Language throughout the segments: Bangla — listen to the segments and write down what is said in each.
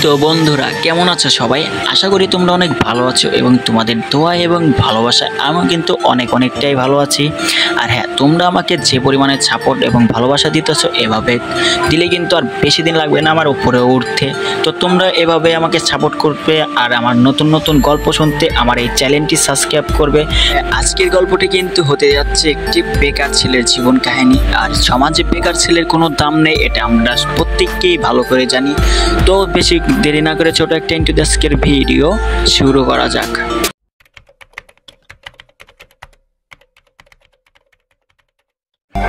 তো বন্ধুরা কেমন আছো সবাই? আশা করি তোমরা অনেক ভালো আছো এবং তোমাদের দোয়া এবং ভালোবাসা আমি কিন্তু অনেকটাই ভালো আছি। আর হ্যাঁ, তোমরা আমাকে যে পরিমাণে সাপোর্ট এবং ভালোবাসা দিতেছো এভাবে দিলে কিন্তু আর বেশি দিন লাগবে না আমার উপরে উঠতে। তো তোমরা এভাবে আমাকে সাপোর্ট করবে আর আমার নতুন গল্প শুনতে আমার এই চ্যানেলটি সাবস্ক্রাইব করবে। আজকের গল্পটি কিন্তু হতে যাচ্ছে একটি বেকার ছেলের জীবন কাহিনী। আর সমাজে বেকার ছেলের কোনো দাম নেই, এটা আমরা প্রত্যেককেই ভালো করে জানি। তো বেশি দেরি না করে ছোট একটা ইন্টু আজকের ভিডিও শুরু করা যাক।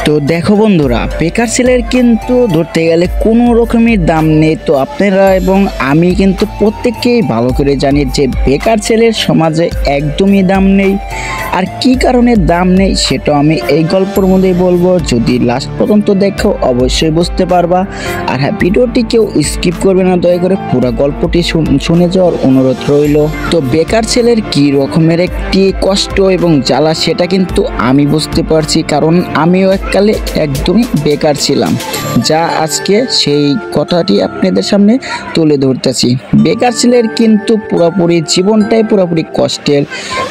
তো দেখো বন্ধুরা, বেকার ছেলের কিন্তু ধরতে গেলে কোনো রকমের দাম নেই। তো আপনারা এবং আমি কিন্তু প্রত্যেককেই ভালো করে জানি যে বেকার ছেলের সমাজে একদমই দাম নেই। আর কি কারণে দাম নেই সেটা আমি এই গল্পের মধ্যেই বলবো। যদি লাস্ট পর্যন্ত দেখো অবশ্যই বুঝতে পারবা। আর হ্যাঁ, ভিডিওটি কেউ স্কিপ করবে না, দয়া করে পুরো গল্পটি শুনে যাওয়ার অনুরোধ রইল। তো বেকার ছেলের কি রকমের একটি কষ্ট এবং জ্বালা সেটা কিন্তু আমি বুঝতে পারছি, কারণ আমিও এককালে একদমই বেকার ছিলাম, যা আজকে সেই কথাটি আপনাদের সামনে তুলে ধরতেছি। বেকার ছেলের কিন্তু পুরোপুরি জীবনটাই পুরোপুরি কষ্টের।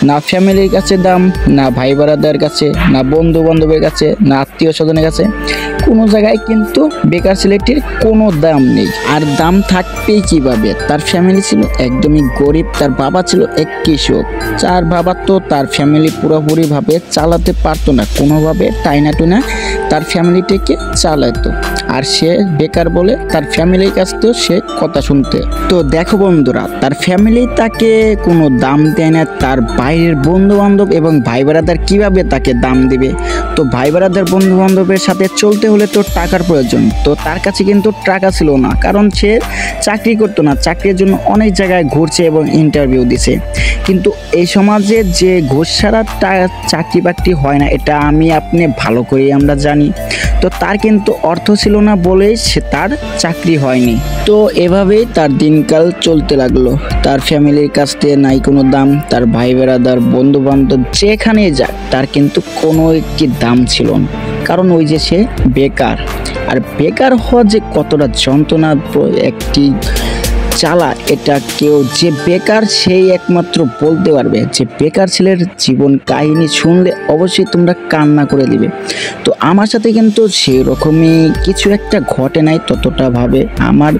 না ফ্যামিলির কাছে দাম, না ভাই বারাদার কাছে, না বন্ধু বান্ধবের কাছে, না আত্মীয় স্বজনের কাছে, কোনো জায়গায় কিন্তু বেকার ছেলেটির কোনো দাম নেই। আর দাম থাকবেই কিভাবে? তার ফ্যামিলি ছিল একদমই গরিব, তার বাবা ছিল এক কৃষক। যার বাবা তো তার ফ্যামিলি পুরোপুরিভাবে চালাতে পারতো না, কোনোভাবে টাইনা টুনা তার ফ্যামিলিটাকে চালাতো। আর সে বেকার বলে তার ফ্যামিলির কাছ থেকেও সে কথা শুনতে। তো দেখো বন্ধুরা, তার ফ্যামিলি তাকে কোনো দাম দেয় না। তার বাইরের বন্ধু বান্ধব এবং ভাই বারাদার কিভাবে তাকে দাম দিবে? তো ভাই বারাদার বন্ধু বান্ধবের সাথে চলতে হলে তো টাকার প্রয়োজন। তো তার কাছে কিন্তু টাকা ছিল না, কারণ সে চাকরি করতো না। চাকরির জন্য অনেক জায়গায় ঘুরছে এবং ইন্টারভিউ দিছে, কিন্তু এই সমাজে যে ঘুষ ছাড়া চাকরি বাকরি হয় না, এটা আমি আপনি ভালো করেই আমরা জানি। তো তার কিন্তু অর্থ ছিল না বলেই সে তার চাকরি হয়নি। তো এভাবেই তার দিনকাল চলতে লাগলো। তার ফ্যামিলির কাছ থেকে নাই কোনো দাম, তার ভাই বেড়াদার বন্ধু বান্ধব যেখানেই যাক তার কিন্তু কোনো একটি দাম ছিল না, কারণ ওই যে সে বেকার। আর বেকার হওয়া যে কতটা যন্ত্রণা একটি চালা, এটা কেউ যে বেকার সেই একমাত্র বলতে পারবে। যে বেকার ছেলের জীবন কাহিনী শুনলে অবশ্যই তোমরা কান্না করে দিবে। তো আমার সাথে কিন্তু সেই রকমই কিছু একটা ঘটে নাই ততটা ভাবে। আমার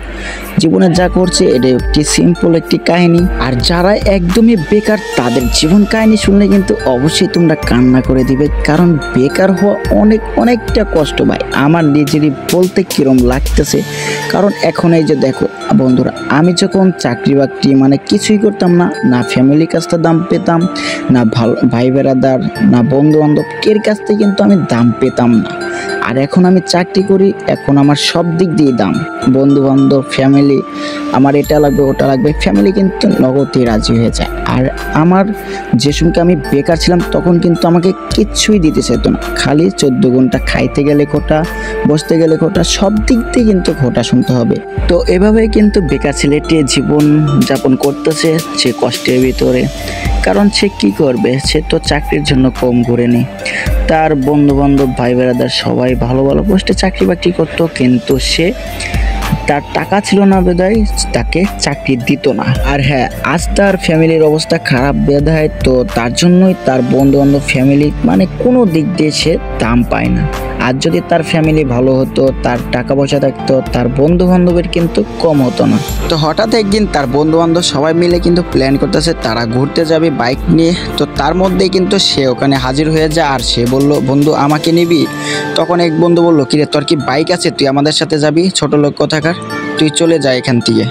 জীবনে যা করছে এটা একটি সিম্পল একটি কাহিনী। আর যারা একদমই বেকার তাদের জীবন কাহিনী শুনলে কিন্তু অবশ্যই তোমরা কান্না করে দিবে, কারণ বেকার হওয়া অনেকটা কষ্ট ভাই। আমার নিজেরই বলতে কিরম লাগতেছে, কারণ এখন এই যে দেখো বন্ধুরা, আমি যখন চাকরি বাকরি মানে কিছুই করতাম না, না ফ্যামিলির কাছ থেকে দাম পেতাম, না ভাই বেড়াদার, না বন্ধু বান্ধব এর কাছ থেকে কিন্তু আমি দাম পেতাম না। আর এখন আমি চাকরি করি, এখন আমার সব দিক দিয়ে দাম। বন্ধু বান্ধব, ফ্যামিলি, আমার এটা লাগবে ওটা লাগবে, ফ্যামিলি কিন্তু নগদে রাজি হয়ে যায়। আর আমার যে সময় আমি বেকার ছিলাম তখন কিন্তু আমাকে কিচ্ছুই দিতে চাইতো না, খালি 14 ঘন্টা খাইতে গেলে খোটা, বসতে গেলে খোটা, সব দিক দিয়ে কিন্তু খোটা শুনতে হবে। তো এভাবে কিন্তু বেকার ছেলেটি জীবন যাপন করতেছে সে কষ্টের ভিতরে। কারণ সে কি করবে? সে তো চাকরির জন্য কম ঘুরেনি। তার বন্ধু বান্ধব ভাই বেড়াদার সবাই ভালো পোস্টে চাকরি বাকরি করতো, কিন্তু সে তার টাকা ছিল না বিধায় তাকে চাকরি দিত না। আর হ্যাঁ, আজ তার ফ্যামিলির অবস্থা খারাপ বিধায় তো তার জন্যই তার বন্ধু বান্ধব ফ্যামিলি মানে কোনো দিক দিয়ে সে দাম পায় না। আর যদি তার ফ্যামিলি ভালো হতো, তার টাকা পয়সা থাকতো, তার বন্ধু বান্ধবের কিন্তু কম হতো না। তো হঠাৎ একদিন তার বন্ধু বান্ধব সবাই মিলে কিন্তু প্ল্যান করতেছে তারা ঘুরতে যাবে বাইক নিয়ে। তো তার মধ্যেই কিন্তু সে ওখানে হাজির হয়ে যায়। আর সে বলল, বন্ধু আমাকে নিবি? তখন এক বন্ধু বলল, কিরে তোর কি বাইক আছে? তুই আমাদের সাথে যাবি? ছোট লোক কোথাকার, তুই চলে যা এখান থেকে।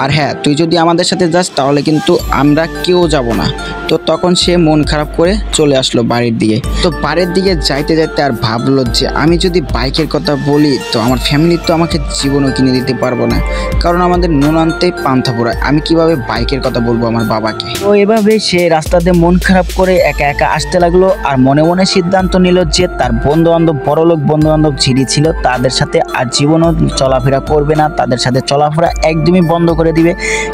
আর হ্যাঁ, তুই যদি আমাদের সাথে যাস তাহলে কিন্তু আমরা কেউ যাব না। তো তখন সে মন খারাপ করে চলে আসলো বাড়ির দিকে। তো বাড়ির দিকে যাইতে আর ভাবলো যে আমি যদি বাইকের কথা বলি তো আমার ফ্যামিলি তো আমাকে জীবনও কিনে দিতে পারবো না, কারণ আমাদের নুন আনতে পান্থা পোড়ায়। আমি কিভাবে বাইকের কথা বলবো আমার বাবাকে? তো এভাবে সে রাস্তাতে মন খারাপ করে একা আসতে লাগলো। আর মনে মনে সিদ্ধান্ত নিল যে তার বন্ধু বান্ধব, বড়লোক বন্ধু বান্ধব ঝিরি ছিল, তাদের সাথে আর জীবনও চলাফেরা করবে না, তাদের সাথে চলাফেরা একদমই বন্ধ করে করে দিবে,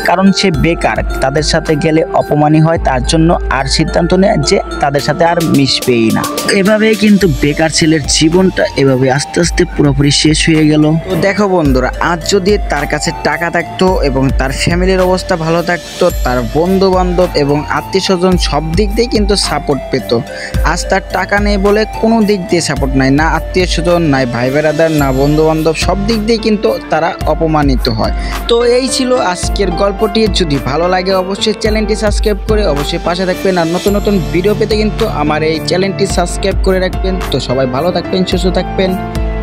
কারণ সে বেকার, তাদের সাথে গেলে অপমানই হয়, তার জন্য আর সিদ্ধান্ত নেয় যে তাদের সাথে আর মিশবেই না। এভাবেই কিন্তু বেকার ছেলের জীবনটা এভাবে আস্তে আস্তে পুরোপুরি শেষ হয়ে গেল। তো দেখো বন্ধুরা, আজ যদি তার কাছে টাকা থাকতো এবং তার ফ্যামিলির অবস্থা ভালো থাকতো, তার বন্ধু বান্ধব এবং আত্মীয় স্বজন সব দিক দিয়ে কিন্তু সাপোর্ট পেত। আজ তার টাকা নেই বলে কোনো দিক দিয়ে সাপোর্ট নাই, না আত্মীয় স্বজন, নাই ভাই বেড়াদার, না বন্ধু বান্ধব, সব দিক দিয়ে কিন্তু তারা অপমানিত হয়। তো এই ছিল আজকের গল্পটি। যদি ভালো লাগে অবশ্যই চ্যানেলটি সাবস্ক্রাইব করে অবশ্যই পাশে থাকবেন, আর নতুন নতুন ভিডিও পেতে কিন্তু আমার এই চ্যানেলটি সাবস্ক্রাইব করে রাখবেন। তো সবাই ভালো থাকবেন, সুস্থ থাকবেন,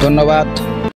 ধন্যবাদ।